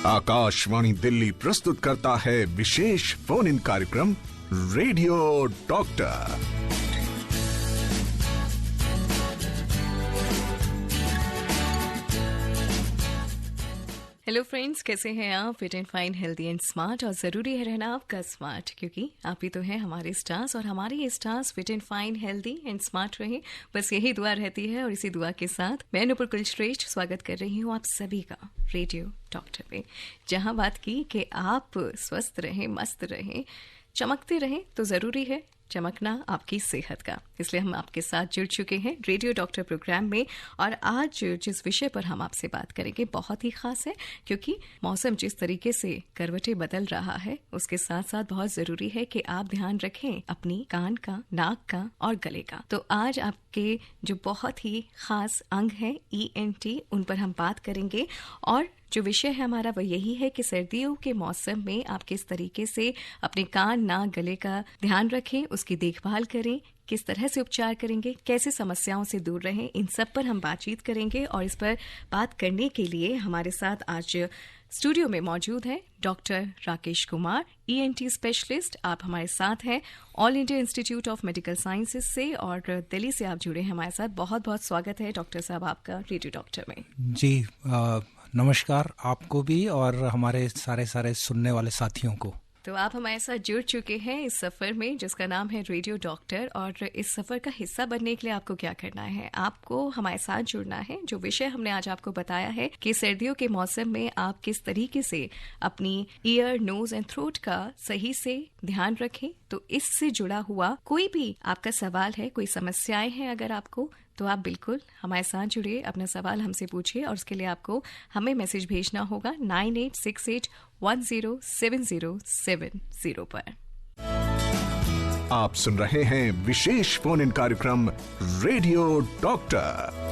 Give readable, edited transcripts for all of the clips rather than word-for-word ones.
आकाशवाणी दिल्ली प्रस्तुत करता है विशेष फोन इन कार्यक्रम रेडियो डॉक्टर। हेलो फ्रेंड्स, कैसे हैं आप? Fit and fine, healthy and smart. और ज़रूरी है रहना आपका स्मार्ट, क्योंकि आप ही तो हैं हमारे स्टार्स, और हमारे ये stars fit and fine, healthy and smart रहे, बस यही दुआ रहती है। और इसी दुआ के साथ मैं नुपुर कुलश्रेष्ठ स्वागत कर रही हूँ आप सभी का रेडियो डॉक्टर पे, जहाँ बात की कि आप स्वस्थ रहें, मस्त रहें, चमकते रहें, तो ज़रूरी है चमकना आपकी सेहत का। इसलिए हम आपके साथ जुड़ चुके हैं रेडियो डॉक्टर प्रोग्राम में। और आज जिस विषय पर हम आपसे बात करेंगे बहुत ही खास है, क्योंकि मौसम जिस तरीके से करवटें बदल रहा है, उसके साथ साथ बहुत जरूरी है कि आप ध्यान रखें अपनी कान का, नाक का और गले का। तो आज आपके जो बहुत ही खास अंग है ENT, उन पर हम बात करेंगे। और जो विषय है हमारा वो यही है कि सर्दियों के मौसम में आप किस तरीके से अपने कान, नाक, गले का ध्यान रखें, उसकी देखभाल करें, किस तरह से उपचार करेंगे, कैसे समस्याओं से दूर रहें, इन सब पर हम बातचीत करेंगे। और इस पर बात करने के लिए हमारे साथ आज स्टूडियो में मौजूद हैं doctor Rakesh Kumar, ENT specialist. आप हमारे साथ हैं all India institute of medical sciences से, और दिल्ली से आप जुड़े हैं हमारे साथ। बहुत बहुत स्वागत है डॉक्टर साहब आपका रेडियो डॉक्टर में। जी नमस्कार आपको भी और हमारे सारे सुनने वाले साथियों को। तो आप हमारे साथ जुड़ चुके हैं इस सफ़र में जिसका नाम है रेडियो डॉक्टर। और इस सफ़र का हिस्सा बनने के लिए आपको क्या करना है? आपको हमारे साथ जुड़ना है। जो विषय हमने आज आपको बताया है कि सर्दियों के मौसम में आप किस तरीके से अपनी ईयर, नोज एंड थ्रोट का सही से ध्यान रखें। तो इससे जुड़ा हुआ कोई भी आपका सवाल है, कोई समस्याएं हैं अगर आपको, तो आप बिल्कुल हमारे साथ जुड़िए, अपना सवाल हमसे पूछिए। और उसके लिए आपको हमें मैसेज भेजना होगा 9868107070 पर। आप सुन रहे हैं विशेष फोन इन कार्यक्रम रेडियो डॉक्टर।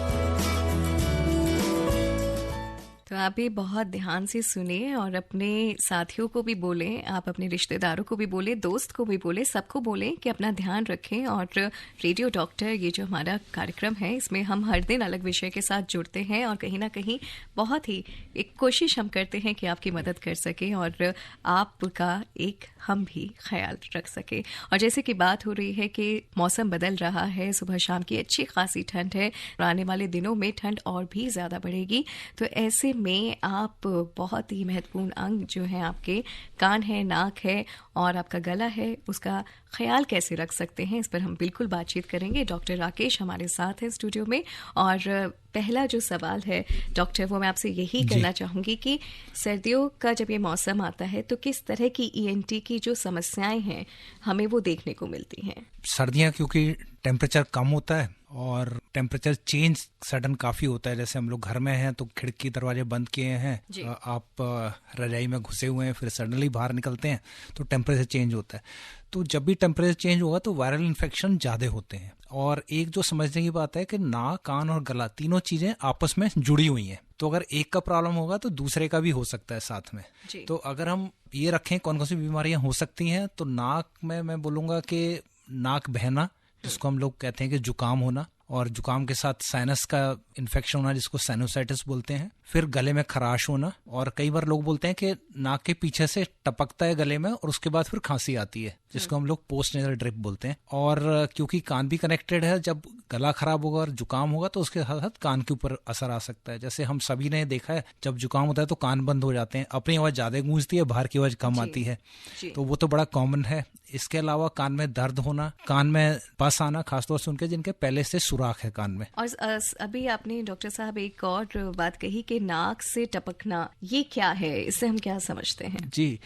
तो आप भी बहुत ध्यान से सुनिए और अपने साथियों को भी बोलें, आप अपने रिश्तेदारों को भी बोलें, दोस्त को भी बोलें, सबको बोलें कि अपना ध्यान रखें। और रेडियो डॉक्टर ये जो हमारा कार्यक्रम है, इसमें हम हर दिन अलग विषय के साथ जुड़ते हैं और कहीं ना कहीं बहुत ही एक कोशिश हम करते हैं कि आपकी मदद कर सकें और आपका एक हम भी ख्याल रख सके। और जैसे कि बात हो रही है कि मौसम बदल रहा है, सुबह शाम की अच्छी खासी ठंड है, और आने वाले दिनों में ठंड और भी ज़्यादा बढ़ेगी। तो ऐसे में आप बहुत ही महत्वपूर्ण अंग जो है आपके कान है, नाक है और आपका गला है, उसका ख्याल कैसे रख सकते हैं, इस पर हम बिल्कुल बातचीत करेंगे। डॉक्टर राकेश हमारे साथ हैं स्टूडियो में। और पहला जो सवाल है डॉक्टर, वो मैं आपसे यही करना चाहूँगी कि सर्दियों का जब ये मौसम आता है तो किस तरह की ENT की जो समस्याएं हैं हमें वो देखने को मिलती हैं? सर्दियाँ क्योंकि टेम्परेचर कम होता है और टेम्परेचर चेंज सडन काफ़ी होता है। जैसे हम लोग घर में हैं तो खिड़की दरवाजे बंद किए हैं, आप रजाई में घुसे हुए हैं, फिर सडनली बाहर निकलते हैं तो टेम्परेचर चेंज होता है। तो जब भी टेम्परेचर चेंज होगा तो वायरल इन्फेक्शन ज़्यादा होते हैं। और एक जो समझने की बात है कि नाक, कान और गला तीनों चीज़ें आपस में जुड़ी हुई हैं। तो अगर एक का प्रॉब्लम होगा तो दूसरे का भी हो सकता है साथ में। तो अगर हम ये रखें कौन कौन सी बीमारियां हो सकती हैं, तो नाक में मैं बोलूँगा कि नाक बहना, जिसको हम लोग कहते हैं कि जुकाम होना, और जुकाम के साथ साइनस का इन्फेक्शन होना जिसको साइनोसाइटिस बोलते हैं। फिर गले में खराश होना, और कई बार लोग बोलते हैं कि नाक के पीछे से टपकता है गले में और उसके बाद फिर खांसी आती है, जिसको हम लोग पोस्ट नेजल ड्रिप बोलते हैं। और क्योंकि कान भी कनेक्टेड है, जब गला खराब होगा और जुकाम होगा तो उसके साथ साथ कान के ऊपर असर आ सकता है। जैसे हम सभी ने देखा है, जब जुकाम होता है तो कान बंद हो जाते हैं, अपनी आवाज़ ज़्यादा गूंजती है, बाहर की आवाज़ कम आती है। तो वो तो बड़ा कॉमन है। इसके अलावा कान में दर्द होना, कान में पस आना, खासतौर से उनके जिनके पहले से सुराख है कान में। और अभी आपने डॉक्टर साहब एक और बात कही कि नाक से टपकना, ये क्या है, इससे हम क्या समझते हैं? जी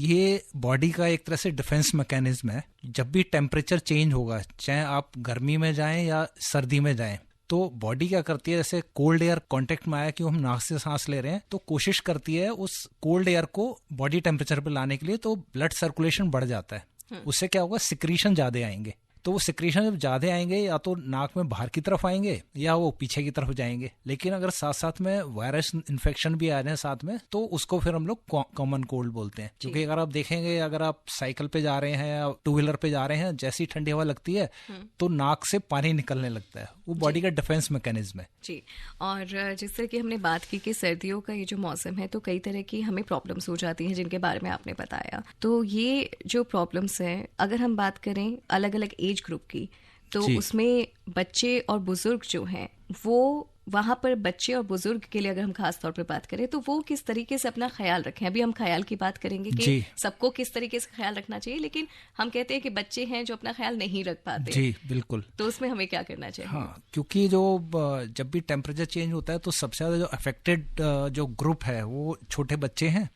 ये बॉडी का एक तरह से डिफेंस मैकेनिज्म है। जब भी टेम्परेचर चेंज होगा, चाहे आप गर्मी में जाएं या सर्दी में जाएं, तो बॉडी क्या करती है, जैसे कोल्ड एयर कांटेक्ट में आया कि हम नाक से सांस ले रहे हैं, तो कोशिश करती है उस कोल्ड एयर को बॉडी टेम्परेचर पे लाने के लिए, तो ब्लड सर्कुलेशन बढ़ जाता है। उससे क्या होगा, सिक्रीशन ज्यादा आएंगे। तो वो सिक्रेशन जब ज़्यादा आएंगे या तो नाक में बाहर की तरफ आएंगे या वो पीछे की तरफ जाएंगे। लेकिन अगर साथ साथ में वायरस इन्फेक्शन भी आ जाए साथ में, तो उसको फिर हम लोग कॉमन कोल्ड बोलते हैं। क्योंकि अगर आप देखेंगे, अगर आप साइकिल पे जा रहे हैं या टू व्हीलर पे जा रहे हैं, जैसी ठंडी हवा लगती है तो नाक से पानी निकलने लगता है। वो बॉडी का डिफेंस मैकेनिज्म है जी। और जिस तरह की हमने बात की कि सर्दियों का ये जो मौसम है तो कई तरह की हमें प्रॉब्लम्स हो जाती हैं जिनके बारे में आपने बताया। तो ये जो प्रॉब्लम्स हैं, अगर हम बात करें अलग अलग एज ग्रुप की, तो उसमें बच्चे और बुजुर्ग जो हैं, वो वहां पर बच्चे और बुजुर्ग के लिए अगर हम खास तौर पे बात करें तो वो किस तरीके से अपना ख्याल रखें। अभी हम ख्याल की बात करेंगे कि सबको किस तरीके से ख्याल रखना चाहिए, लेकिन हम कहते हैं कि बच्चे हैं जो अपना ख्याल नहीं रख पाते। जी बिल्कुल। तो उसमें हमें क्या करना चाहिए? हाँ, क्योंकि जब भी टेम्परेचर चेंज होता है तो सबसे ज्यादा जो अफेक्टेड जो ग्रुप है वो छोटे बच्चे हैं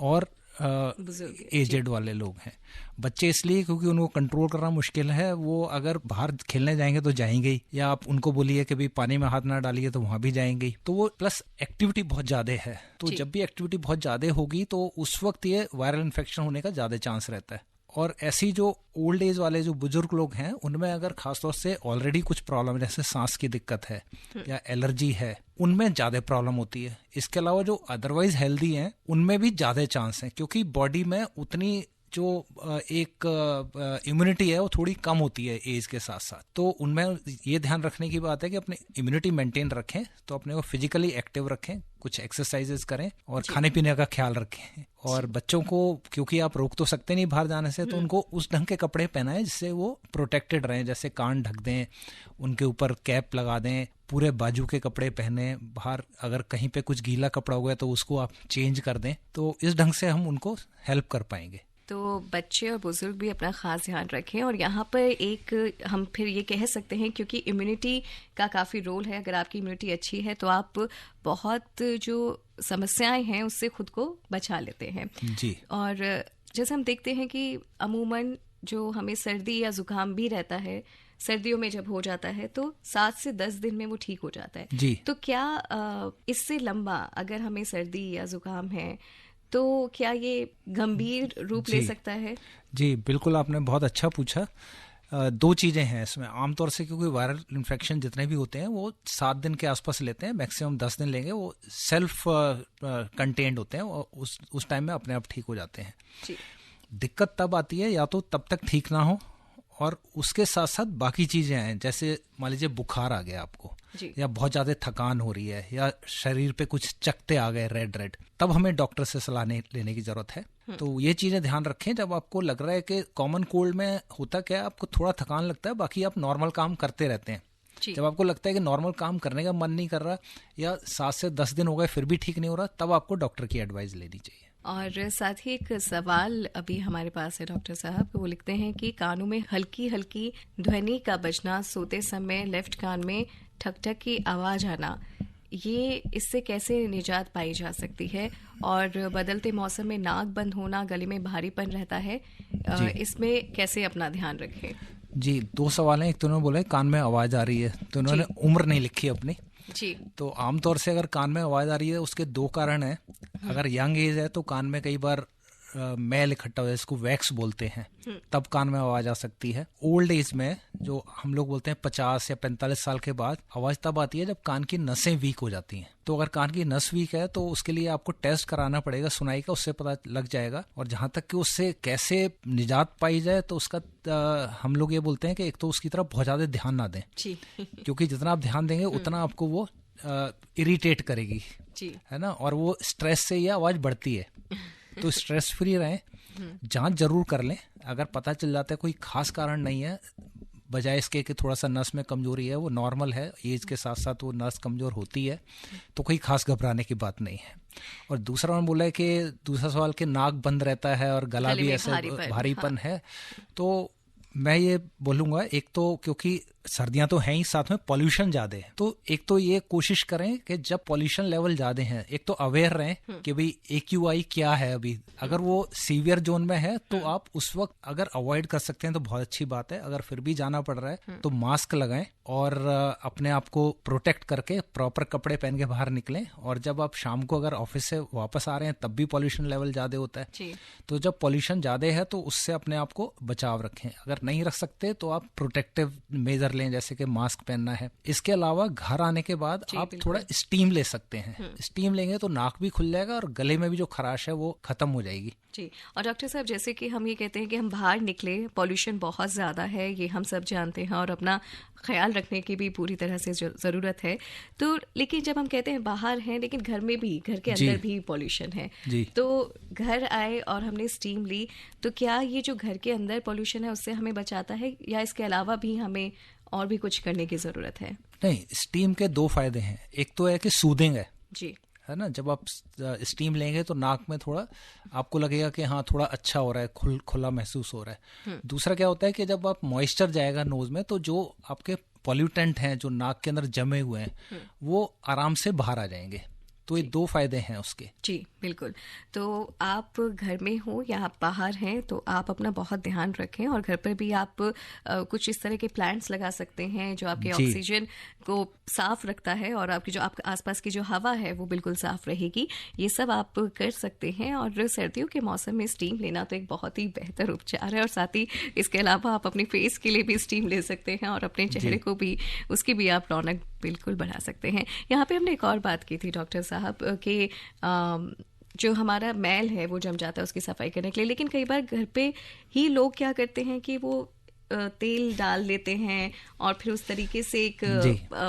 और एजेड वाले लोग हैं। बच्चे इसलिए क्योंकि उनको कंट्रोल करना मुश्किल है, वो अगर बाहर खेलने जाएंगे तो जाएंगे ही, या आप उनको बोलिए कि भाई पानी में हाथ ना डालिए तो वहां भी जाएंगे ही। तो वो प्लस एक्टिविटी बहुत ज्यादा है, तो जब भी एक्टिविटी बहुत ज्यादा होगी तो उस वक्त ये वायरल इन्फेक्शन होने का ज्यादा चांस रहता है। और ऐसी जो ओल्ड एज वाले जो बुजुर्ग लोग हैं, उनमें अगर खासतौर से ऑलरेडी कुछ प्रॉब्लम जैसे सांस की दिक्कत है या एलर्जी है, उनमें ज्यादा प्रॉब्लम होती है। इसके अलावा जो अदरवाइज हेल्दी हैं उनमें भी ज्यादा चांस है, क्योंकि बॉडी में उतनी जो एक इम्यूनिटी है वो थोड़ी कम होती है एज के साथ साथ। तो उनमें ये ध्यान रखने की बात है कि अपनी इम्यूनिटी मेंटेन रखें, तो अपने को फिजिकली एक्टिव रखें, कुछ एक्सरसाइजेस करें और खाने पीने का ख्याल रखें। और बच्चों को क्योंकि आप रोक तो सकते नहीं बाहर जाने से, तो उनको उस ढंग के कपड़े पहनाएं जिससे वो प्रोटेक्टेड रहें। जैसे कान ढक दें, उनके ऊपर कैप लगा दें, पूरे बाजू के कपड़े पहने। बाहर अगर कहीं पे कुछ गीला कपड़ा हो गया तो उसको आप चेंज कर दें। तो इस ढंग से हम उनको हेल्प कर पाएंगे। तो बच्चे और बुजुर्ग भी अपना खास ध्यान रखें। और यहाँ पर एक हम फिर ये कह सकते हैं, क्योंकि इम्यूनिटी का काफ़ी रोल है, अगर आपकी इम्यूनिटी अच्छी है तो आप बहुत जो समस्याएं हैं उससे खुद को बचा लेते हैं जी। और जैसे हम देखते हैं कि अमूमन जो हमें सर्दी या जुकाम भी रहता है, सर्दियों में जब हो जाता है तो 7 से 10 दिन में वो ठीक हो जाता है जी। तो क्या इससे लंबा अगर हमें सर्दी या जुकाम है तो क्या ये गंभीर रूप ले सकता है? जी बिल्कुल, आपने बहुत अच्छा पूछा। 2 चीज़ें हैं इसमें आमतौर से, क्योंकि वायरल इन्फेक्शन जितने भी होते हैं वो 7 दिन के आसपास लेते हैं, मैक्सिमम 10 दिन लेंगे। वो सेल्फ कंटेन्ड होते हैं, उस टाइम में अपने आप ठीक हो जाते हैं जी। दिक्कत तब आती है या तो तब तक ठीक ना हो और उसके साथ साथ बाकी चीज़ें हैं, जैसे मान लीजिए बुखार आ गया आपको, या बहुत ज़्यादा थकान हो रही है, या शरीर पे कुछ चकत्ते आ गए रेड, तब हमें डॉक्टर से सलाह लेने की ज़रूरत है। तो ये चीज़ें ध्यान रखें। जब आपको लग रहा है कि कॉमन कोल्ड में होता क्या है, आपको थोड़ा थकान लगता है, बाकी आप नॉर्मल काम करते रहते हैं। जब आपको लगता है कि नॉर्मल काम करने का मन नहीं कर रहा या 7 से 10 दिन हो गए फिर भी ठीक नहीं हो रहा, तब आपको डॉक्टर की एडवाइस लेनी चाहिए। और साथ ही एक सवाल अभी हमारे पास है डॉक्टर साहब, वो लिखते हैं कि कानों में हल्की हल्की ध्वनि का बजना, सोते समय लेफ्ट कान में ठक ठक की आवाज आना, ये इससे कैसे निजात पाई जा सकती है? और बदलते मौसम में नाक बंद होना, गले में भारीपन रहता है, इसमें कैसे अपना ध्यान रखें? जी 2 सवाल हैं। एक तो उन्होंने बोला कान में आवाज आ रही है, तो उन्होंने उम्र नहीं लिखी अपनी जी। तो आमतौर से अगर कान में आवाज आ रही है उसके 2 कारण हैं। अगर यंग एज है तो कान में कई बार मैल इकट्ठा हो जाए, इसको वैक्स बोलते हैं, तब कान में आवाज आ सकती है। ओल्ड एज में जो हम लोग बोलते हैं 50 या 45 साल के बाद आवाज तब आती है जब कान की नसें वीक हो जाती हैं। तो अगर कान की नस वीक है तो उसके लिए आपको टेस्ट कराना पड़ेगा सुनाई का, उससे पता लग जाएगा। और जहां तक कि उससे कैसे निजात पाई जाए तो उसका हम लोग ये बोलते हैं कि एक तो उसकी तरफ बहुत ज्यादा ध्यान ना दें क्योंकि जितना आप ध्यान देंगे उतना आपको वो इरिटेट करेगी जी। है ना, और वो स्ट्रेस से ये आवाज बढ़ती है। तो स्ट्रेस फ्री रहें, जांच जरूर कर लें। अगर पता चल जाता है कोई खास कारण नहीं है, बजाय इसके कि थोड़ा सा नस में कमजोरी है, वो नॉर्मल है, एज के साथ साथ वो नस कमजोर होती है, तो कोई खास घबराने की बात नहीं है। और दूसरा उन्होंने बोला है कि दूसरा सवाल कि नाक बंद रहता है और गला भी ऐसे भारीपन है। तो मैं ये बोलूँगा, एक तो क्योंकि सर्दियां तो हैं ही, साथ में पॉल्यूशन ज्यादा है। तो एक तो ये कोशिश करें कि जब पॉल्यूशन लेवल ज्यादा है, एक तो अवेयर रहें कि भाई AQI क्या है अभी। अगर वो सीवियर जोन में है तो आप उस वक्त अगर अवॉइड कर सकते हैं तो बहुत अच्छी बात है। अगर फिर भी जाना पड़ रहा है तो मास्क लगाएं और अपने आप को प्रोटेक्ट करके प्रॉपर कपड़े पहन के बाहर निकलें। और जब आप शाम को अगर ऑफिस से वापस आ रहे हैं तब भी पॉल्यूशन लेवल ज्यादा होता है, तो जब पॉल्यूशन ज्यादा है तो उससे अपने आप को बचाव रखें। अगर नहीं रख सकते तो आप प्रोटेक्टिव मेजर लें, जैसे कि मास्क पहनना है। इसके अलावा घर आने के बाद आप थोड़ा स्टीम ले सकते हैं। स्टीम लेंगे तो नाक भी खुल जाएगा और गले में भी जो खराश है वो खत्म हो जाएगी। जी। और डॉक्टर साहब, जैसे कि हम ये कहते हैं कि हम बाहर निकले, पॉल्यूशन बहुत ज़्यादा है, ये हम सब जानते हैं और अपना ख्याल रखने की भी पूरी तरह से ज़रूरत है। तो लेकिन जब हम कहते हैं बाहर हैं, लेकिन घर में भी, घर के अंदर भी पॉल्यूशन है, तो घर आए और हमने स्टीम ली, तो क्या ये जो घर के अंदर पॉल्यूशन है उससे हमें बचाता है, या इसके अलावा भी हमें और भी कुछ करने की ज़रूरत है? नहीं, स्टीम के 2 फायदे हैं। एक तो है कि सूदिंग है ना, जब आप स्टीम लेंगे तो नाक में थोड़ा आपको लगेगा कि हाँ थोड़ा अच्छा हो रहा है, खुला महसूस हो रहा है। दूसरा क्या होता है कि जब आप मॉइस्चर जाएगा नोज में तो जो आपके पॉल्यूटेंट हैं जो नाक के अंदर जमे हुए हैं वो आराम से बाहर आ जाएंगे। तो ये 2 फायदे हैं उसके। जी बिल्कुल। तो आप घर में हो या आप बाहर हैं तो आप अपना बहुत ध्यान रखें, और घर पर भी आप कुछ इस तरह के प्लांट्स लगा सकते हैं जो आपके ऑक्सीजन को साफ रखता है और आपकी जो आपके आसपास की जो हवा है वो बिल्कुल साफ रहेगी। ये सब आप कर सकते हैं। और सर्दियों के मौसम में स्टीम लेना तो एक बहुत ही बेहतर उपचार है, और साथ ही इसके अलावा आप अपने फेस के लिए भी स्टीम ले सकते हैं और अपने चेहरे को भी, उसकी भी आप रौनक बिल्कुल बढ़ा सकते हैं। यहाँ पे हमने एक और बात की थी डॉक्टर साहब कि जो हमारा मैल है वो जम जाता है उसकी सफाई करने के लिए, लेकिन कई बार घर पे ही लोग क्या करते हैं कि वो तेल डाल लेते हैं और फिर उस तरीके से एक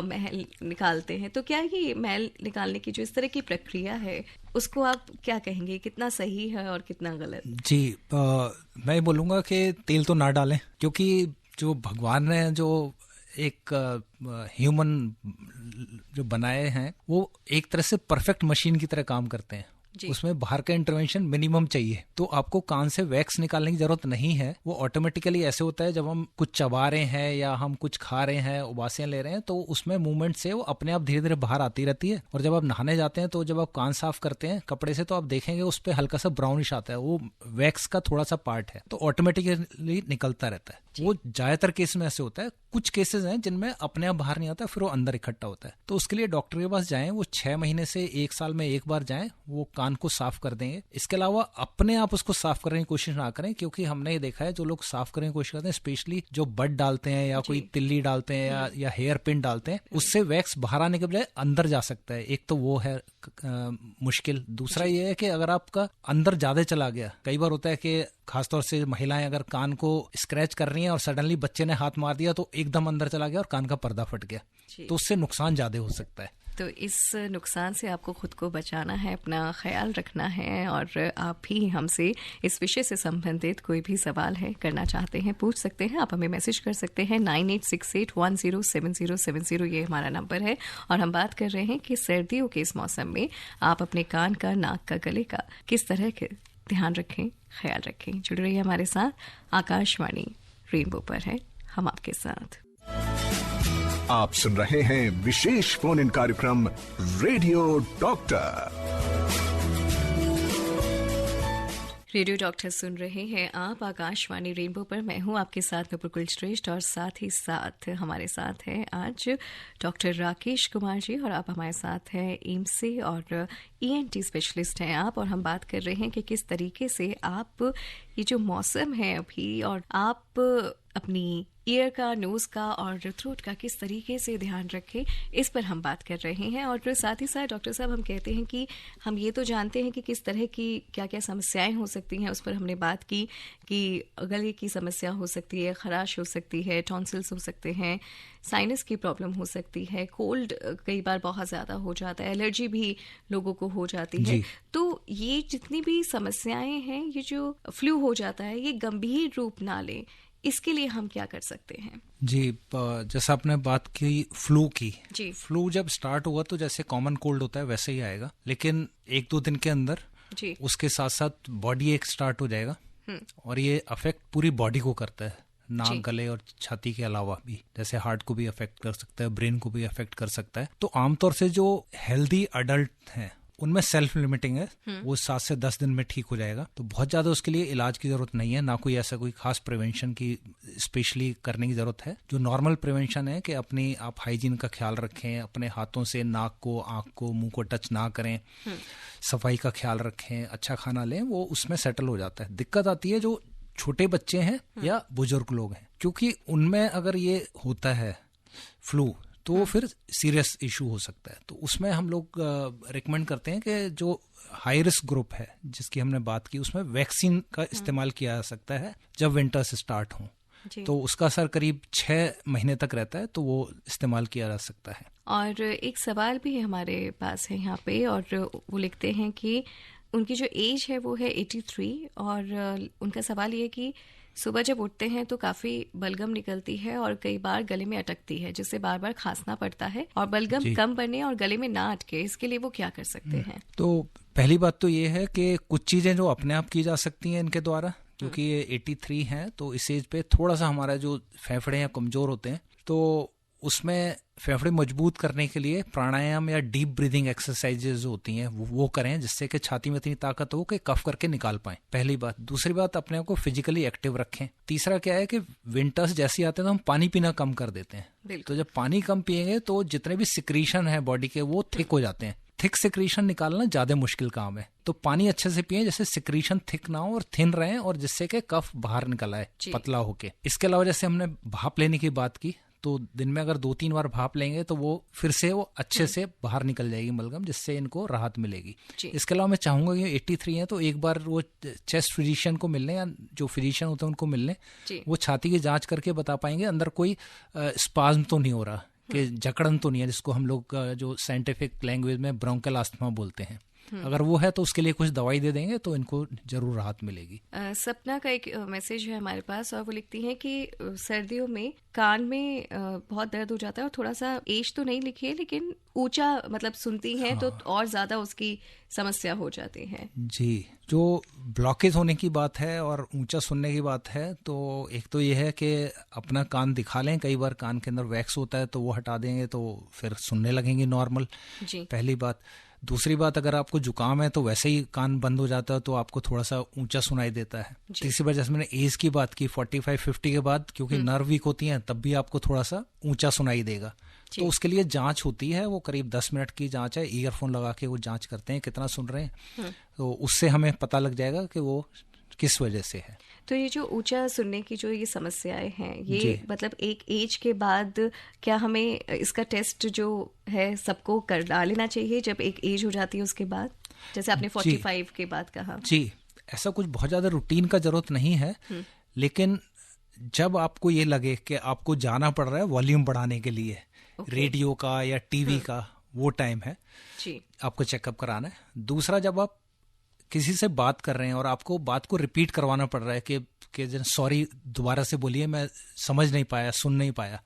महल निकालते हैं। तो क्या ये मैल निकालने की जो इस तरह की प्रक्रिया है उसको आप क्या कहेंगे, कितना सही है और कितना गलत? जी, मैं बोलूँगा कि तेल तो ना डालें, क्योंकि जो भगवान ने जो एक ह्यूमन जो बनाए हैं वो एक तरह से परफेक्ट मशीन की तरह काम करते हैं। उसमें बाहर का इंटरवेंशन मिनिमम चाहिए। तो आपको कान से वैक्स निकालने की जरूरत नहीं है। वो ऑटोमेटिकली ऐसे होता है जब हम कुछ चबा रहे हैं या हम कुछ खा रहे हैं, उबासियां ले रहे हैं, तो उसमें मूवमेंट से वो अपने आप धीरे धीरे बाहर आती रहती है। और जब आप नहाने जाते हैं तो जब आप कान साफ करते हैं कपड़े से तो आप देखेंगे उस पर हल्का सा ब्राउनिश आता है, वो वैक्स का थोड़ा सा पार्ट है, तो ऑटोमेटिकली निकलता रहता है। वो ज्यादातर केस में ऐसे होता है। कुछ केसेस हैं जिनमें अपने आप बाहर नहीं आता, फिर वो अंदर इकट्ठा होता है। तो उसके लिए डॉक्टर के पास जाएं, वो 6 महीने से 1 साल में एक बार जाएं, वो कान को साफ कर देंगे। इसके अलावा अपने आप उसको साफ करने की कोशिश ना करें, क्योंकि हमने ये देखा है जो लोग साफ करने की कोशिश करते हैं, स्पेशली जो बड डालते हैं या कोई तिल्ली डालते हैं या हेयर पिन डालते हैं, उससे वैक्स बाहर आने के बजाय अंदर जा सकता है। एक तो वो है मुश्किल। दूसरा ये है कि अगर आपका अंदर ज्यादा चला गया, कई बार होता है कि खासतौर से महिलाएं अगर कान को स्क्रैच कर रही हैं और सडनली बच्चे ने हाथ मार दिया तो एकदम अंदर चला गया और कान का पर्दा फट गया, तो उससे नुकसान ज्यादा हो सकता है। तो इस नुकसान से आपको खुद को बचाना है, अपना ख्याल रखना है। और आप भी हमसे इस विषय से संबंधित कोई भी सवाल है करना चाहते हैं, पूछ सकते हैं, आप हमें मैसेज कर सकते हैं 9868107070, ये हमारा नंबर है। और हम बात कर रहे हैं कि सर्दियों के इस मौसम में आप अपने कान का, नाक का, गले का किस तरह के ध्यान रखें, ख्याल रखें। जुड़ रहिए हमारे साथ, आकाशवाणी रेनबो पर है हम आपके साथ। आप सुन रहे हैं विशेष फोन इन कार्यक्रम रेडियो डॉक्टर। रेडियो डॉक्टर सुन रहे हैं आप आकाशवाणी रेनबो पर। मैं हूं आपके साथ नुपुर श्रेष्ठ, और साथ ही साथ हमारे साथ हैं आज डॉक्टर राकेश कुमार जी, और आप हमारे साथ हैं एम्स से और ENT स्पेशलिस्ट हैं आप। और हम बात कर रहे हैं कि किस तरीके से आप ये जो मौसम है अभी, और आप अपनी ईयर का, नोज का और थ्रोट का किस तरीके से ध्यान रखें, इस पर हम बात कर रहे हैं। और साथ ही साथ डॉक्टर साहब हम कहते हैं कि हम ये तो जानते हैं कि किस तरह की क्या क्या समस्याएं हो सकती हैं, उस पर हमने बात की कि गले की समस्या हो सकती है, खराश हो सकती है, टॉन्सिल्स हो सकते हैं, साइनस की प्रॉब्लम हो सकती है, कोल्ड कई बार बहुत ज़्यादा हो जाता है, एलर्जी भी लोगों को हो जाती है। तो ये जितनी भी समस्याएं हैं, ये जो फ्लू हो जाता है, ये गंभीर रूप ना ले, इसके लिए हम क्या कर सकते हैं? जी, जैसा आपने बात की फ्लू की, जी, फ्लू जब स्टार्ट हुआ तो जैसे कॉमन कोल्ड होता है वैसे ही आएगा, लेकिन 1-2 दिन के अंदर जी उसके साथ साथ बॉडी एक स्टार्ट हो जाएगा और ये अफेक्ट पूरी बॉडी को करता है। नाक, गले और छाती के अलावा भी, जैसे हार्ट को भी अफेक्ट कर सकता है, ब्रेन को भी अफेक्ट कर सकता है। तो आमतौर से जो हेल्दी अडल्ट हैं उनमें सेल्फ लिमिटिंग है, वो 7 से 10 दिन में ठीक हो जाएगा। तो बहुत ज़्यादा उसके लिए इलाज की ज़रूरत नहीं है, ना कोई ऐसा कोई खास प्रिवेंशन की स्पेशली करने की ज़रूरत है। जो नॉर्मल प्रिवेंशन है कि अपनी आप हाइजीन का ख्याल रखें, अपने हाथों से नाक को, आँख को, मुंह को टच ना करें, सफाई का ख्याल रखें, अच्छा खाना लें, वो उसमें सेटल हो जाता है। दिक्कत आती है जो छोटे बच्चे हैं या बुजुर्ग लोग हैं, क्योंकि उनमें अगर ये होता है फ्लू तो फिर सीरियस इशू हो सकता है। तो उसमें हम लोग रिकमेंड करते हैं कि जो हाई रिस्क ग्रुप है जिसकी हमने बात की, उसमें वैक्सीन का इस्तेमाल किया जा सकता है जब विंटर्स स्टार्ट हों। तो उसका असर करीब 6 महीने तक रहता है, तो वो इस्तेमाल किया जा सकता है। और एक सवाल भी हमारे पास है यहाँ पे, और वो लिखते हैं कि उनकी जो एज है वो है 83, और उनका सवाल ये कि सुबह जब उठते हैं तो काफी बलगम निकलती है और कई बार गले में अटकती है, जिससे बार बार खांसना पड़ता है, और बलगम कम बने और गले में ना अटके, इसके लिए वो क्या कर सकते हैं? तो पहली बात तो ये है कि कुछ चीजें जो अपने आप की जा सकती हैं इनके द्वारा, क्योंकि ये 83 हैं, तो इस एज पे थोड़ा सा हमारा जो फेफड़े हैं कमजोर होते हैं, तो उसमें फेफड़े मजबूत करने के लिए प्राणायाम या डीप ब्रीदिंग एक्सरसाइजेज होती हैं, वो करें, जिससे कि छाती में इतनी ताकत हो कि कफ करके निकाल पाएं। पहली बात। दूसरी बात, अपने आप को फिजिकली एक्टिव रखें। तीसरा क्या है कि विंटर्स जैसे आते हैं तो हम पानी पीना कम कर देते हैं। तो जब पानी कम पिएंगे तो जितने भी सिक्रीशन है बॉडी के वो थिक हो जाते हैं। थिक सिक्रीशन निकालना ज्यादा मुश्किल काम है, तो पानी अच्छे से पिए जैसे सिक्रीशन थिक ना हो और थिन रहे, और जिससे कि कफ बाहर निकल आए पतला होके। इसके अलावा जैसे हमने भाप लेने की बात की, तो दिन में अगर 2-3 बार भाप लेंगे तो वो फिर से वो अच्छे से बाहर निकल जाएगी बलगम, जिससे इनको राहत मिलेगी। इसके अलावा मैं चाहूंगा कि 83 है तो एक बार वो चेस्ट फिजिशियन को मिलने, या जो फिजिशियन होते हैं उनको मिलने, वो छाती की जांच करके बता पाएंगे अंदर कोई स्पाज्म तो नहीं हो रहा, कि जकड़न तो नहीं है, जिसको हम लोग जो साइंटिफिक लैंग्वेज में ब्रोंकल अस्थमा बोलते हैं। अगर वो है तो उसके लिए कुछ दवाई दे देंगे तो इनको जरूर राहत मिलेगी। सपना का एक मैसेज है हमारे पास, और वो लिखती है कि सर्दियों में कान में बहुत दर्द हो जाता है, और थोड़ा सा एज तो नहीं लिखी है लेकिन ऊंचा मतलब सुनती हैं तो और ज्यादा उसकी समस्या हो जाती है। जी, जो ब्लॉकेज होने की बात है और ऊंचा सुनने की बात है, तो एक तो ये है कि अपना कान दिखा लें। कई बार कान के अंदर वैक्स होता है तो वो हटा देंगे तो फिर सुनने लगेंगे नॉर्मल। पहली बात। दूसरी बात, अगर आपको जुकाम है तो वैसे ही कान बंद हो जाता है तो आपको थोड़ा सा ऊंचा सुनाई देता है। तीसरी बात, जैसे मैंने एज की बात की 45-50 के बाद, क्योंकि नर्व वीक होती हैं तब भी आपको थोड़ा सा ऊंचा सुनाई देगा। तो उसके लिए जांच होती है, वो करीब 10 मिनट की जांच है, ईयरफोन लगा के वो जांच करते हैं कितना सुन रहे हैं, तो उससे हमें पता लग जाएगा कि वो किस वजह से है। तो ये जो ऊंचा सुनने की जो ये समस्याएं हैं, ये मतलब एक एज के बाद क्या हमें इसका टेस्ट जो है सबको कर लेना चाहिए जब एक एज हो जाती है उसके बाद, जैसे आपने 45 के बाद कहा? जी, ऐसा कुछ बहुत ज्यादा रूटीन का जरूरत नहीं है, लेकिन जब आपको ये लगे कि आपको जाना पड़ रहा है वॉल्यूम बढ़ाने के लिए रेडियो का या टीवी का, वो टाइम है आपको चेकअप कराना है। दूसरा, जब आप किसी से बात कर रहे हैं और आपको बात को रिपीट करवाना पड़ रहा है कि सॉरी दोबारा से बोलिए, मैं समझ नहीं पाया, सुन नहीं पाया,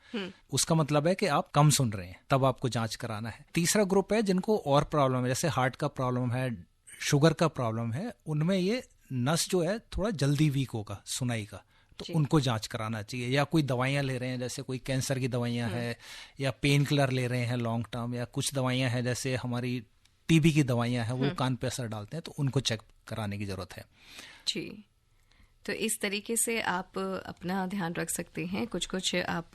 उसका मतलब है कि आप कम सुन रहे हैं, तब आपको जांच कराना है। तीसरा ग्रुप है जिनको और प्रॉब्लम है, जैसे हार्ट का प्रॉब्लम है, शुगर का प्रॉब्लम है, उनमें ये नस जो है थोड़ा जल्दी वीक होगा सुनाई का, तो उनको जांच कराना चाहिए। या कोई दवाइयां ले रहे हैं, जैसे कोई कैंसर की दवाइयां हैं, या पेन किलर ले रहे हैं लॉन्ग टर्म, या कुछ दवाइयां हैं जैसे हमारी टीबी की दवाइयां हैं, वो कान पे असर डालते हैं, तो उनको चेक कराने की जरूरत है। जी, तो इस तरीके से आप अपना ध्यान रख सकते हैं। कुछ कुछ आप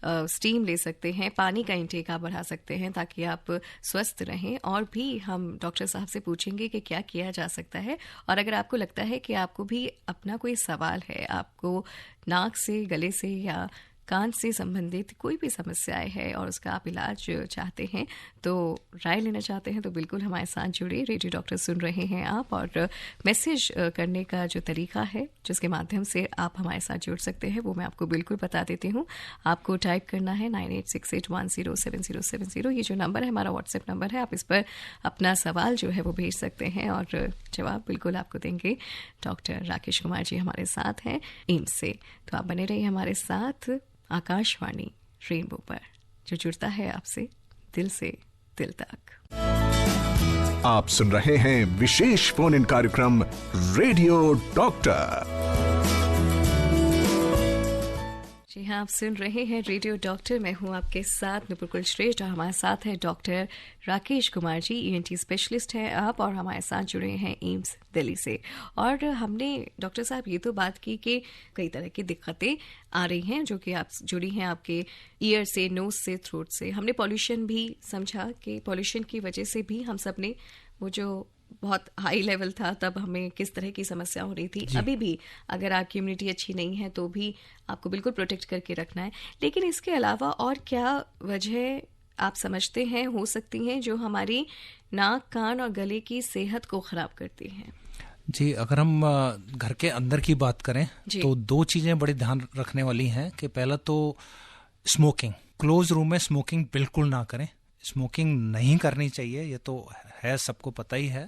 स्टीम ले सकते हैं, पानी का इंटेक आप बढ़ा सकते हैं ताकि आप स्वस्थ रहें। और भी हम डॉक्टर साहब से पूछेंगे कि क्या किया जा सकता है। और अगर आपको लगता है कि आपको भी अपना कोई सवाल है, आपको नाक से, गले से या कान से संबंधित कोई भी समस्याएं है और उसका आप इलाज चाहते हैं, तो राय लेना चाहते हैं, तो बिल्कुल हमारे साथ जुड़े। रेडियो डॉक्टर सुन रहे हैं आप, और मैसेज करने का जो तरीका है जिसके माध्यम से आप हमारे साथ जुड़ सकते हैं वो मैं आपको बिल्कुल बता देती हूँ। आपको टाइप करना है 9868107070। ये जो नंबर है हमारा व्हाट्सएप नंबर है, आप इस पर अपना सवाल जो है वो भेज सकते हैं और जवाब बिल्कुल आपको देंगे। डॉक्टर राकेश कुमार जी हमारे साथ हैं एम्स से, तो आप बने रहिए हमारे साथ आकाशवाणी रेनबो पर, जो जुड़ता है आपसे दिल से दिल तक। आप सुन रहे हैं विशेष फोन इन कार्यक्रम रेडियो डॉक्टर। जी हाँ, आप सुन रहे हैं रेडियो डॉक्टर। मैं हूँ आपके साथ नुपुर कुलश्रेष्ठ और हमारे साथ है doctor Rakesh Kumar ji, ENT specialist हैं आप और हमारे साथ जुड़े हैं एम्स दिल्ली से। और हमने डॉक्टर साहब ये तो बात की कि कई तरह की दिक्कतें आ रही हैं जो कि आप जुड़ी हैं आपके ईयर से, नोज से, थ्रोट से। हमने पॉल्यूशन भी समझा कि पॉल्यूशन की वजह से भी हम सब ने वो जो बहुत हाई लेवल था तब हमें किस तरह की समस्या हो रही थी, अभी भी अगर आपकी इम्यूनिटी अच्छी नहीं है तो भी आपको बिल्कुल प्रोटेक्ट करके रखना है। लेकिन इसके अलावा और क्या वजह आप समझते हैं हो सकती हैं जो हमारी नाक, कान और गले की सेहत को खराब करती हैं? जी, अगर हम घर के अंदर की बात करें तो 2 चीज़ें बड़ी ध्यान रखने वाली हैं कि पहला तो स्मोकिंग। क्लोज रूम में स्मोकिंग बिल्कुल ना करें। स्मोकिंग नहीं करनी चाहिए, ये तो है, सबको पता ही है,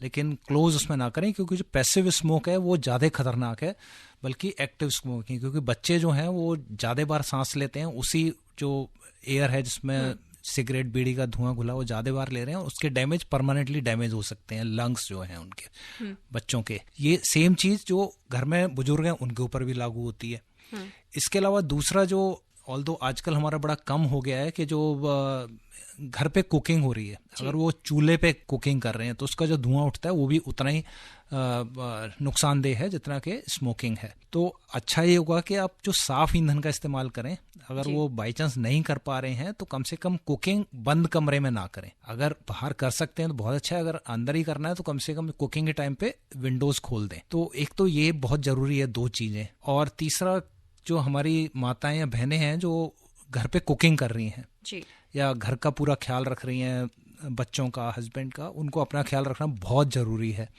लेकिन क्लोज उसमें ना करें क्योंकि जो पैसिव स्मोक है वो ज़्यादा खतरनाक है बल्कि एक्टिव स्मोकिंग, क्योंकि बच्चे जो हैं वो ज़्यादा बार सांस लेते हैं, उसी जो एयर है जिसमें सिगरेट बीड़ी का धुआं घुला वो ज़्यादा बार ले रहे हैं, उसके डैमेज परमानेंटली डैमेज हो सकते हैं, लंग्स जो हैं उनके, बच्चों के। ये सेम चीज़ जो घर में बुजुर्ग हैं उनके ऊपर भी लागू होती है। इसके अलावा दूसरा जो ऑल्दो आजकल हमारा बड़ा कम हो गया है कि जो घर पे कुकिंग हो रही है, अगर वो चूल्हे पे कुकिंग कर रहे हैं तो उसका जो धुआं उठता है वो भी उतना ही नुकसानदेह है जितना कि स्मोकिंग है। तो अच्छा ये होगा कि आप जो साफ ईंधन का इस्तेमाल करें। अगर वो बाई चांस नहीं कर पा रहे हैं तो कम से कम कुकिंग बंद कमरे में ना करें। अगर बाहर कर सकते हैं तो बहुत अच्छा है, अगर अंदर ही करना है तो कम से कम कुकिंग के टाइम पे विंडोज खोल दें। तो एक तो ये बहुत जरूरी है, 2 चीजें। और तीसरा, जो हमारी माताएं या बहनें हैं जो घर पे कुकिंग कर रही हैं जी, या घर का पूरा ख्याल रख रही हैं, बच्चों का, हस्बैंड का, उनको अपना ख्याल रखना बहुत ज़रूरी है।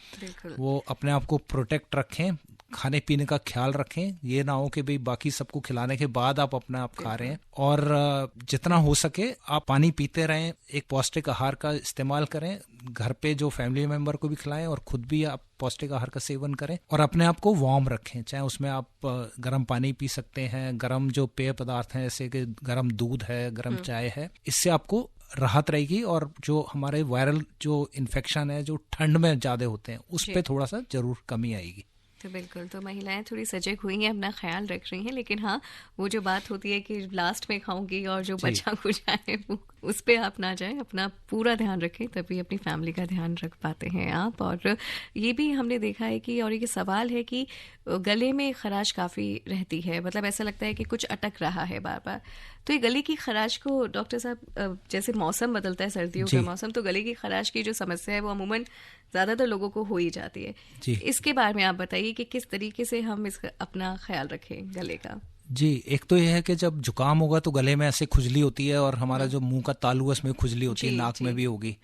वो अपने आप को प्रोटेक्ट रखें, खाने पीने का ख्याल रखें। ये ना हो कि भाई बाकी सबको खिलाने के बाद आप अपना आप खा रहे हैं। और जितना हो सके आप पानी पीते रहें, एक पौष्टिक आहार का इस्तेमाल करें, घर पे जो फैमिली मेंबर को भी खिलाएं और खुद भी आप पौष्टिक आहार का सेवन करें और अपने आप को वार्म रखें। चाहे उसमें आप गर्म पानी पी सकते हैं, गर्म जो पेय पदार्थ हैं जैसे कि गर्म दूध है, गर्म चाय है, इससे आपको राहत रहेगी। और जो हमारे वायरल जो इन्फेक्शन है जो ठंड में ज़्यादा होते हैं उस पर थोड़ा सा जरूर कमी आएगी। तो बिल्कुल, तो महिलाएं थोड़ी सजग हुई हैं, अपना ख्याल रख रही हैं। लेकिन हाँ, वो जो बात होती है कि लास्ट में खाऊंगी और जो बचा कुछ है वो उस पे आप ना जाएं, अपना पूरा ध्यान रखें, तभी अपनी फैमिली का ध्यान रख पाते हैं आप। और ये भी हमने देखा है कि, और ये सवाल है कि गले में खराश काफ़ी रहती है, मतलब ऐसा लगता है कि कुछ अटक रहा है बार बार। तो ये गले की खराश को डॉक्टर साहब, जैसे मौसम बदलता है, सर्दियों का मौसम, तो गले की खराश की जो समस्या है वो अमूमन ज़्यादातर लोगों को हो ही जाती है। इसके बारे में आप बताइए कि किस तरीके से हम इसका अपना ख्याल रखें गले का। जी, एक तो यह है कि जब जुकाम होगा तो गले में ऐसे खुजली होती है और हमारा जो मुंह का तालू है उसमें खुजली होती है, नाक में भी होगी।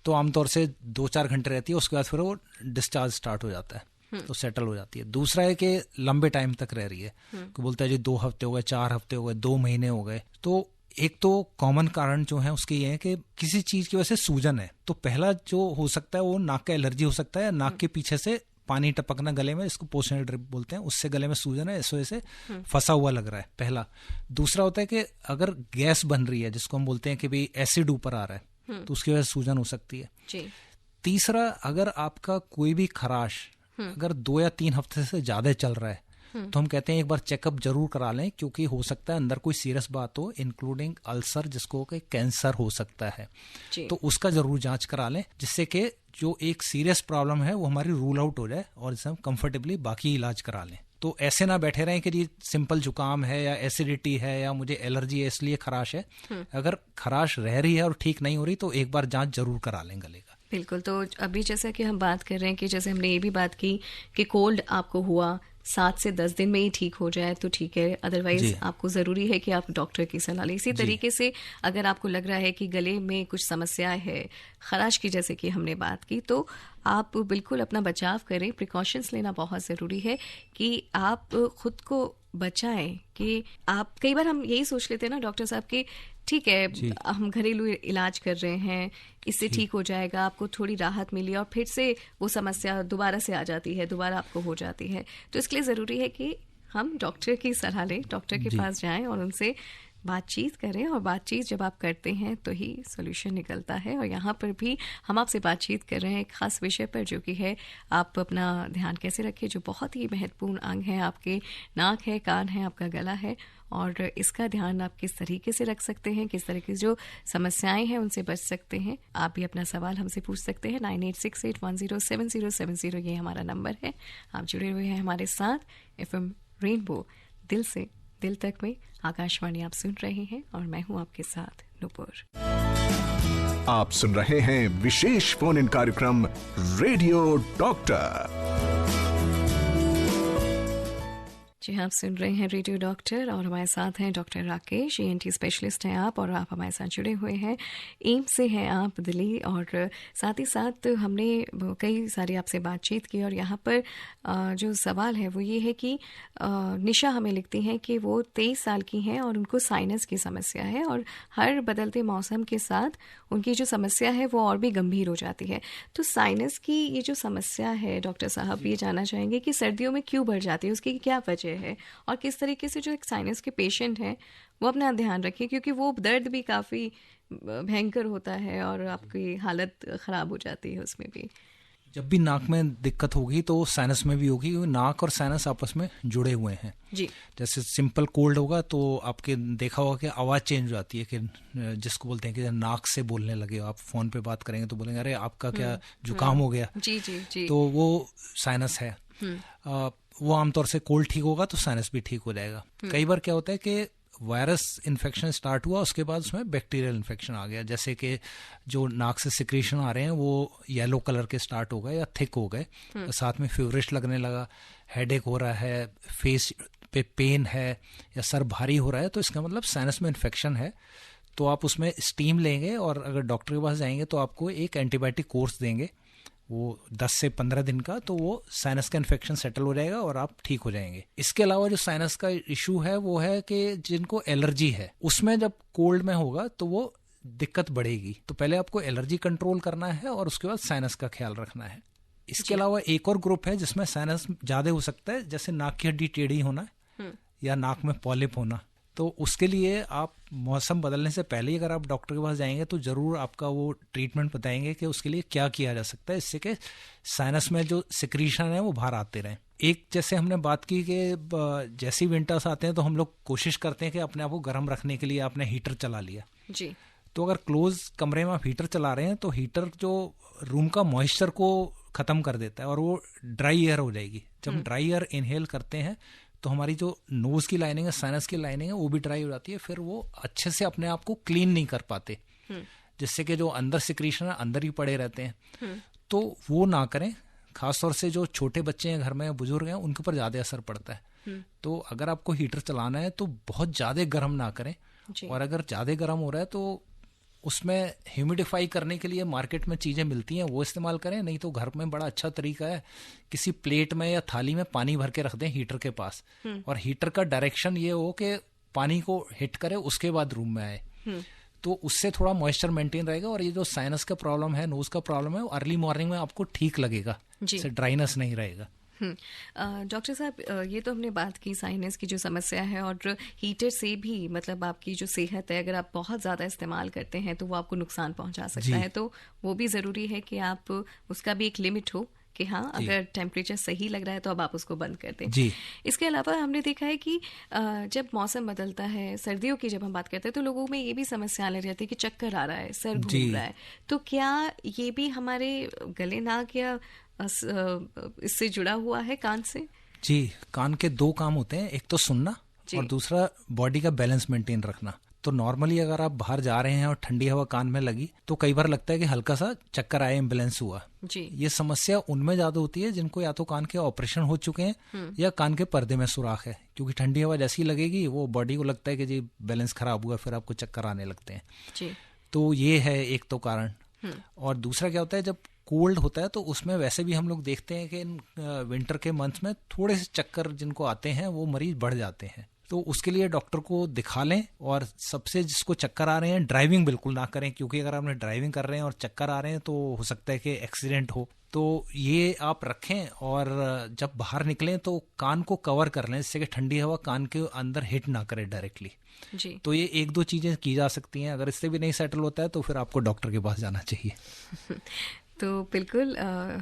तो आमतौर से 2-4 घंटे रहती है, उसके बाद फिर वो डिस्चार्ज स्टार्ट हो जाता है, तो सेटल हो जाती है। दूसरा है कि लंबे टाइम तक रह रही है, कोई बोलता है जी 2 हफ्ते हो गए, 4 हफ्ते हो गए, 2 महीने हो गए। तो एक तो कॉमन कारण जो है उसके ये है कि किसी चीज की वजह से सूजन है। तो पहला जो हो सकता है वो नाक का एलर्जी हो सकता है, नाक के पीछे से पानी टपकना गले में, इसको पोस्टनल ड्रिप बोलते हैं, उससे गले में सूजन है, इस वजह से फंसा हुआ लग रहा है, पहला। दूसरा होता है कि अगर गैस बन रही है जिसको हम बोलते हैं कि भाई एसिड ऊपर आ रहा है, तो उसकी वजह से सूजन हो सकती है। तीसरा, अगर आपका कोई भी खराश अगर 2 या 3 हफ्ते से ज्यादा चल रहा है तो हम कहते हैं एक बार चेकअप जरूर करा लें, क्योंकि हो सकता है अंदर कोई सीरियस बात हो, इंक्लूडिंग अल्सर, जिसको कि कैंसर हो सकता है। तो उसका जरूर जांच करा लें, जिससे कि जो एक सीरियस प्रॉब्लम है वो हमारी रूल आउट हो जाए और जिससे हम कंफर्टेबली बाकी इलाज करा लें। तो ऐसे ना बैठे रहें कि जी सिंपल जुकाम है या एसिडिटी है या मुझे एलर्जी है इसलिए खराश है। अगर खराश रह रही है और ठीक नहीं हो रही तो एक बार जांच जरूर करा लें गले का। बिल्कुल। तो अभी जैसा कि हम बात कर रहे हैं कि जैसे हमने ये भी बात की कि कोल्ड आपको हुआ 7 से 10 दिन में ही ठीक हो जाए तो ठीक है, अदरवाइज आपको ज़रूरी है कि आप डॉक्टर की सलाह लें। इसी तरीके से अगर आपको लग रहा है कि गले में कुछ समस्या है, खराश की जैसे कि हमने बात की, तो आप बिल्कुल अपना बचाव करें। प्रिकॉशंस लेना बहुत ज़रूरी है कि आप खुद को बचाएं। कि आप, कई बार हम यही सोच लेते हैं ना डॉक्टर साहब कि ठीक है हम घरेलू इलाज कर रहे हैं, इससे ठीक हो जाएगा, आपको थोड़ी राहत मिली, और फिर से वो समस्या दोबारा से आ जाती है, दोबारा आपको हो जाती है। तो इसके लिए ज़रूरी है कि हम डॉक्टर की सलाह लें, डॉक्टर के पास जाएं और उनसे बातचीत करें, और बातचीत जब आप करते हैं तो ही सोल्यूशन निकलता है। और यहाँ पर भी हम आपसे बातचीत कर रहे हैं एक ख़ास विषय पर, जो कि है आप अपना ध्यान कैसे रखें, जो बहुत ही महत्वपूर्ण अंग है आपके। नाक है, कान है, आपका गला है, और इसका ध्यान आप किस तरीके से रख सकते हैं, किस तरह की जो समस्याएं हैं उनसे बच सकते हैं। आप भी अपना सवाल हमसे पूछ सकते हैं। 9868107070 ये हमारा नंबर है। आप जुड़े हुए हैं हमारे साथ FM रेनबो दिल से दिल तक में। आकाशवाणी आप सुन रहे हैं और मैं हूं आपके साथ नूपुर। आप सुन रहे हैं विशेष फोन इन कार्यक्रम रेडियो डॉक्टर। जी, आप सुन रहे हैं रेडियो डॉक्टर और हमारे साथ हैं डॉक्टर राकेश, ENT स्पेशलिस्ट हैं आप, और आप हमारे साथ जुड़े हुए हैं एम्स से हैं आप, दिल्ली। और साथ ही साथ हमने कई सारी आपसे बातचीत की, और यहाँ पर जो सवाल है वो ये है कि निशा हमें लिखती हैं कि वो 23 साल की हैं और उनको साइनस की समस्या है, और हर बदलते मौसम के साथ उनकी जो समस्या है वो और भी गंभीर हो जाती है। तो साइनस की ये जो समस्या है डॉक्टर साहब, ये जानना चाहेंगे कि सर्दियों में क्यों बढ़ जाती है, उसकी क्या वजह है, और किस तरीके से जो एक साइनस के पेशेंट हैं वो अपना ध्यान रखें, क्योंकि वो दर्द भी काफ़ी भयंकर होता है और आपकी हालत ख़राब हो जाती है उसमें भी। जब भी नाक में दिक्कत होगी तो साइनस में भी होगी, क्योंकि नाक और साइनस आपस में जुड़े हुए हैं जी। जैसे सिंपल कोल्ड होगा तो आपके देखा होगा कि आवाज़ चेंज हो जाती है, कि जिसको बोलते हैं कि नाक से बोलने लगे। आप फ़ोन पे बात करेंगे तो बोलेंगे अरे आपका क्या जुकाम हो गया। जी जी जी। तो वो साइनस है। वो आमतौर से कोल्ड ठीक होगा तो साइनस भी ठीक हो जाएगा। कई बार क्या होता है कि वायरस इन्फेक्शन स्टार्ट हुआ, उसके बाद उसमें बैक्टीरियल इन्फेक्शन आ गया, जैसे कि जो नाक से सिक्रीशन आ रहे हैं वो येलो कलर के स्टार्ट हो गए या थिक हो गए, साथ में फीवरिश लगने लगा, हेडेक हो रहा है, फेस पे पेन है या सर भारी हो रहा है, तो इसका मतलब साइनस में इन्फेक्शन है। तो आप उसमें स्टीम लेंगे और अगर डॉक्टर के पास जाएंगे तो आपको एक एंटीबायोटिक कोर्स देंगे, वो 10 से 15 दिन का, तो वो साइनस का इन्फेक्शन सेटल हो जाएगा और आप ठीक हो जाएंगे। इसके अलावा जो साइनस का इशू है वो है कि जिनको एलर्जी है, उसमें जब कोल्ड में होगा तो वो दिक्कत बढ़ेगी। तो पहले आपको एलर्जी कंट्रोल करना है और उसके बाद साइनस का ख्याल रखना है। इसके अलावा एक और ग्रुप है जिसमें साइनस ज़्यादा हो सकता है, जैसे नाक की हड्डी टेढ़ी होना या नाक में पॉलिप होना। तो उसके लिए आप मौसम बदलने से पहले ही अगर आप डॉक्टर के पास जाएंगे तो ज़रूर आपका वो ट्रीटमेंट बताएंगे कि उसके लिए क्या किया जा सकता है, इससे कि साइनस में जो सिक्रीशन है वो बाहर आते रहें। एक जैसे हमने बात की कि जैसे ही विंटर्स आते हैं तो हम लोग कोशिश करते हैं कि अपने आप को गर्म रखने के लिए आपने हीटर चला लिया जी। तो अगर क्लोज कमरे में आप हीटर चला रहे हैं तो हीटर जो रूम का मॉइस्चर को ख़त्म कर देता है और वो ड्राई एयर हो जाएगी। जब हम ड्राई एयर इनहेल करते हैं तो हमारी जो नोज की लाइनिंग है, साइनस की लाइनिंग है, वो भी ड्राई हो जाती है, फिर वो अच्छे से अपने आप को क्लीन नहीं कर पाते, जिससे कि जो अंदर सिक्रीशन है अंदर ही पड़े रहते हैं। तो वो ना करें, खासतौर से जो छोटे बच्चे हैं घर में, बुजुर्ग हैं, उनके ऊपर ज़्यादा असर पड़ता है। तो अगर आपको हीटर चलाना है तो बहुत ज़्यादा गर्म ना करें, और अगर ज़्यादा गर्म हो रहा है तो उसमें ह्यूमिडिफाई करने के लिए मार्केट में चीज़ें मिलती हैं, वो इस्तेमाल करें। नहीं तो घर में बड़ा अच्छा तरीका है, किसी प्लेट में या थाली में पानी भर के रख दें हीटर के पास, और हीटर का डायरेक्शन ये हो कि पानी को हिट करे उसके बाद रूम में आए, तो उससे थोड़ा मॉइस्चर मेंटेन रहेगा। और ये जो साइनस का प्रॉब्लम है, नोज का प्रॉब्लम है, वो अर्ली मॉर्निंग में आपको ठीक लगेगा, इससे ड्राइनेस नहीं रहेगा। डॉक्टर साहब, ये तो हमने बात की साइनस की जो समस्या है, और हीटर से भी मतलब आपकी जो सेहत है, अगर आप बहुत ज़्यादा इस्तेमाल करते हैं तो वो आपको नुकसान पहुंचा सकता है। तो वो भी ज़रूरी है कि आप उसका भी एक लिमिट हो कि हाँ, अगर टेम्परेचर सही लग रहा है तो अब आप उसको बंद कर दें जी। इसके अलावा हमने देखा है कि जब मौसम बदलता है, सर्दियों की जब हम बात करते हैं तो लोगों में ये भी समस्या आने रहती है कि चक्कर आ रहा है, सर घूम रहा है। तो क्या ये भी हमारे गले, नाक या इससे जुड़ा हुआ है, कान से? जी, कान के दो काम होते हैं, एक तो सुनना और दूसरा बॉडी का बैलेंस मेंटेन रखना। तो नॉर्मली अगर आप बाहर जा रहे हैं और ठंडी हवा कान में लगी तो कई बार लगता है कि हल्का सा चक्कर आया, इम्बैलेंस हुआ जी। ये समस्या उनमें ज्यादा होती है जिनको या तो कान के ऑपरेशन हो चुके हैं या कान के पर्दे में सुराख है, क्योंकि ठंडी हवा जैसी लगेगी वो बॉडी को लगता है कि जी बैलेंस खराब हुआ, फिर आपको चक्कर आने लगते हैं जी। तो ये है एक तो कारण। और दूसरा क्या होता है, जब कोल्ड होता है तो उसमें वैसे भी हम लोग देखते हैं कि विंटर के मंथ में थोड़े से चक्कर जिनको आते हैं वो मरीज बढ़ जाते हैं, तो उसके लिए डॉक्टर को दिखा लें। और सबसे जिसको चक्कर आ रहे हैं, ड्राइविंग बिल्कुल ना करें, क्योंकि अगर आपने ड्राइविंग कर रहे हैं और चक्कर आ रहे हैं तो हो सकता है कि एक्सीडेंट हो। तो ये आप रखें और जब बाहर निकलें तो कान को कवर कर लें, जिससे कि ठंडी हवा कान के अंदर हिट ना करे डायरेक्टली जी। तो ये 1-2 चीज़ें की जा सकती हैं। अगर इससे भी नहीं सेटल होता है तो फिर आपको डॉक्टर के पास जाना चाहिए। तो बिल्कुल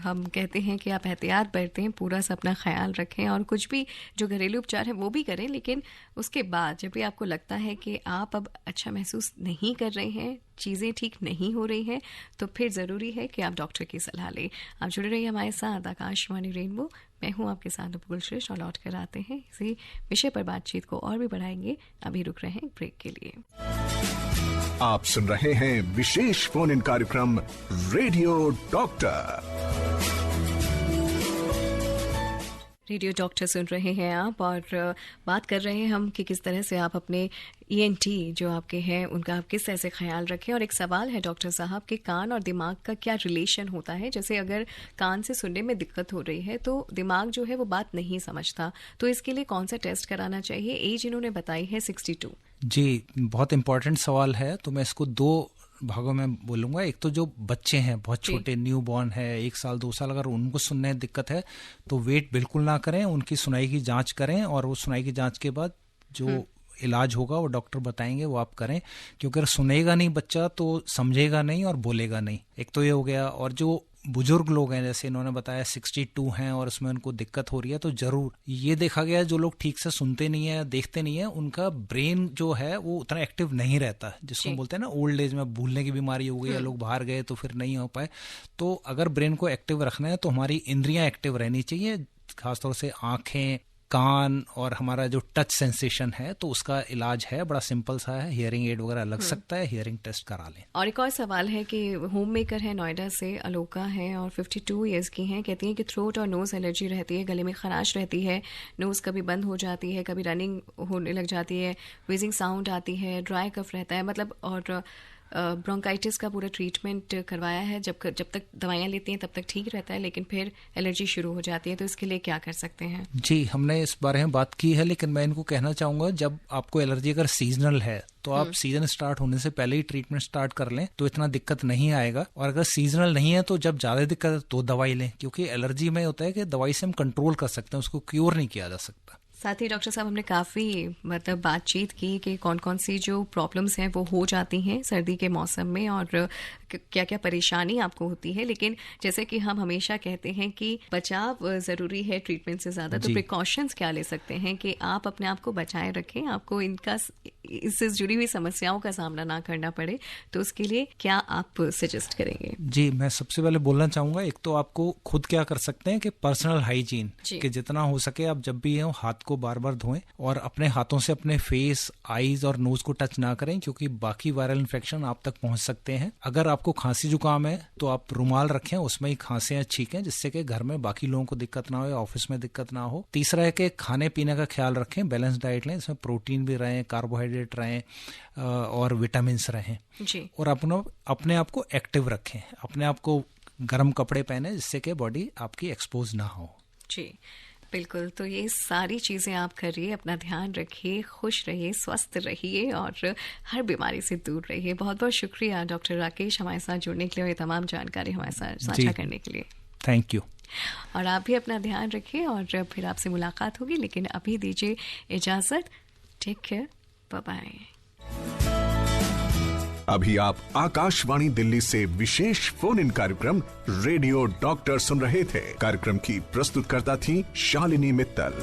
हम कहते हैं कि आप एहतियात बरतें, पूरा सा अपना ख्याल रखें और कुछ भी जो घरेलू उपचार है वो भी करें, लेकिन उसके बाद जब भी आपको लगता है कि आप अब अच्छा महसूस नहीं कर रहे हैं, चीज़ें ठीक नहीं हो रही हैं, तो फिर ज़रूरी है कि आप डॉक्टर की सलाह लें। आप जुड़े रहिए हमारे साथ आकाशवाणी रेनबो। मैं हूँ आपके साथ नुपुर श्रेष्ठ और लौट कर आते हैं इसी विषय पर बातचीत को और भी बढ़ाएंगे। अभी रुक रहे हैं ब्रेक के लिए। आप सुन रहे हैं विशेष फोन इन कार्यक्रम रेडियो डॉक्टर। रेडियो डॉक्टर सुन रहे हैं आप और बात कर रहे हैं हम कि किस तरह से आप अपने ENT जो आपके हैं उनका आप किस तरह से ख्याल रखें। और एक सवाल है डॉक्टर साहब कि कान और दिमाग का क्या रिलेशन होता है। जैसे अगर कान से सुनने में दिक्कत हो रही है तो दिमाग जो है वो बात नहीं समझता, तो इसके लिए कौन सा टेस्ट कराना चाहिए? एज इन्होंने बताई है 62। जी, बहुत इम्पोर्टेंट सवाल है। तो मैं इसको 2 भागों में बोलूँगा। एक तो जो बच्चे हैं, बहुत छोटे न्यू बॉर्न है, 1 साल 2 साल, अगर उनको सुनने में दिक्कत है तो वेट बिल्कुल ना करें, उनकी सुनाई की जांच करें और वो सुनाई की जांच के बाद जो इलाज होगा वो डॉक्टर बताएंगे वो आप करें। क्योंकि अगर सुनेगा नहीं बच्चा तो समझेगा नहीं और बोलेगा नहीं। एक तो ये हो गया। और जो बुजुर्ग लोग हैं, जैसे इन्होंने बताया 62 हैं और उसमें उनको दिक्कत हो रही है, तो जरूर ये देखा गया है जो लोग ठीक से सुनते नहीं है, देखते नहीं है, उनका ब्रेन जो है वो उतना एक्टिव नहीं रहता, जिसको बोलते हैं ना ओल्ड एज में भूलने की बीमारी हो गई या लोग बाहर गए तो फिर नहीं हो पाए। तो अगर ब्रेन को एक्टिव रखना है तो हमारी इंद्रियां एक्टिव रहनी चाहिए, खासतौर से आंखें, कान और हमारा जो टच सेंसेशन है। तो उसका इलाज है, बड़ा सिंपल सा है, हियरिंग एड वगैरह लग सकता है, हियरिंग टेस्ट करा लें। और एक और सवाल है कि होम मेकर है नोएडा से, अलोका है और 52 ईयर्स की हैं। कहती हैं कि थ्रोट और नोज एलर्जी रहती है, गले में खराश रहती है, नोज कभी बंद हो जाती है, कभी रनिंग होने लग जाती है, व्हीजिंग साउंड आती है, ड्राई कफ रहता है, मतलब और ब्रोंकाइटिस का पूरा ट्रीटमेंट करवाया है। जब तक दवाइयाँ लेती हैं तब तक ठीक रहता है, लेकिन फिर एलर्जी शुरू हो जाती है। तो इसके लिए क्या कर सकते हैं? जी, हमने इस बारे में बात की है, लेकिन मैं इनको कहना चाहूँगा जब आपको एलर्जी अगर सीजनल है तो आप सीजन स्टार्ट होने से पहले ही ट्रीटमेंट स्टार्ट कर लें तो इतना दिक्कत नहीं आएगा। और अगर सीजनल नहीं है तो जब ज़्यादा दिक्कत है तो दवाई लें, क्योंकि एलर्जी में होता है कि दवाई से हम कंट्रोल कर सकते हैं, उसको क्योर नहीं किया जा सकता। साथ ही डॉक्टर साहब हमने काफ़ी मतलब बातचीत की कि कौन कौन सी जो प्रॉब्लम्स हैं वो हो जाती हैं सर्दी के मौसम में और क्या क्या परेशानी आपको होती है। लेकिन जैसे कि हम हमेशा कहते हैं कि बचाव ज़रूरी है ट्रीटमेंट से ज़्यादा, तो प्रिकॉशंस क्या ले सकते हैं कि आप अपने आप को बचाए रखें, आपको इससे जुड़ी हुई समस्याओं का सामना ना करना पड़े, तो उसके लिए क्या आप सजेस्ट करेंगे? जी, मैं सबसे पहले बोलना चाहूँगा, एक तो आपको खुद क्या कर सकते हैं कि पर्सनल हाइजीन कि जितना हो सके आप जब भी हो हाथ को बार बार धोएं और अपने हाथों से अपने फेस, आईज और नोज को टच ना करें, क्योंकि बाकी वायरल इन्फेक्शन आप तक पहुंच सकते हैं। अगर आपको खांसी जुकाम है तो आप रुमाल रखें, उसमें ही खांसें छींकें, जिससे कि घर में बाकी लोगों को दिक्कत ना हो, ऑफिस में दिक्कत ना हो। तीसरा है कि खाने पीने का ख्याल रखें, बैलेंस डाइट लें, इसमें प्रोटीन भी रहे, कार्बोहाइड्रेट रहे और विटामिन रहें जी। और अपने आप को एक्टिव रखें, अपने आप को गर्म कपड़े पहने जिससे कि बॉडी आपकी एक्सपोज ना हो जी। बिल्कुल, तो ये सारी चीज़ें आप करिए, अपना ध्यान रखिए, खुश रहिए, स्वस्थ रहिए और हर बीमारी से दूर रहिए। बहुत बहुत शुक्रिया डॉक्टर राकेश हमारे साथ जुड़ने के लिए और ये तमाम जानकारी हमारे साथ साझा करने के लिए। Thank you. और आप भी अपना ध्यान रखिए और फिर आपसे मुलाकात होगी, लेकिन अभी दीजिए इजाज़त। Take care, bye bye. अभी आप आकाशवाणी दिल्ली से विशेष फोन इन कार्यक्रम रेडियो डॉक्टर सुन रहे थे। कार्यक्रम की प्रस्तुतकर्ता थी शालिनी मित्तल।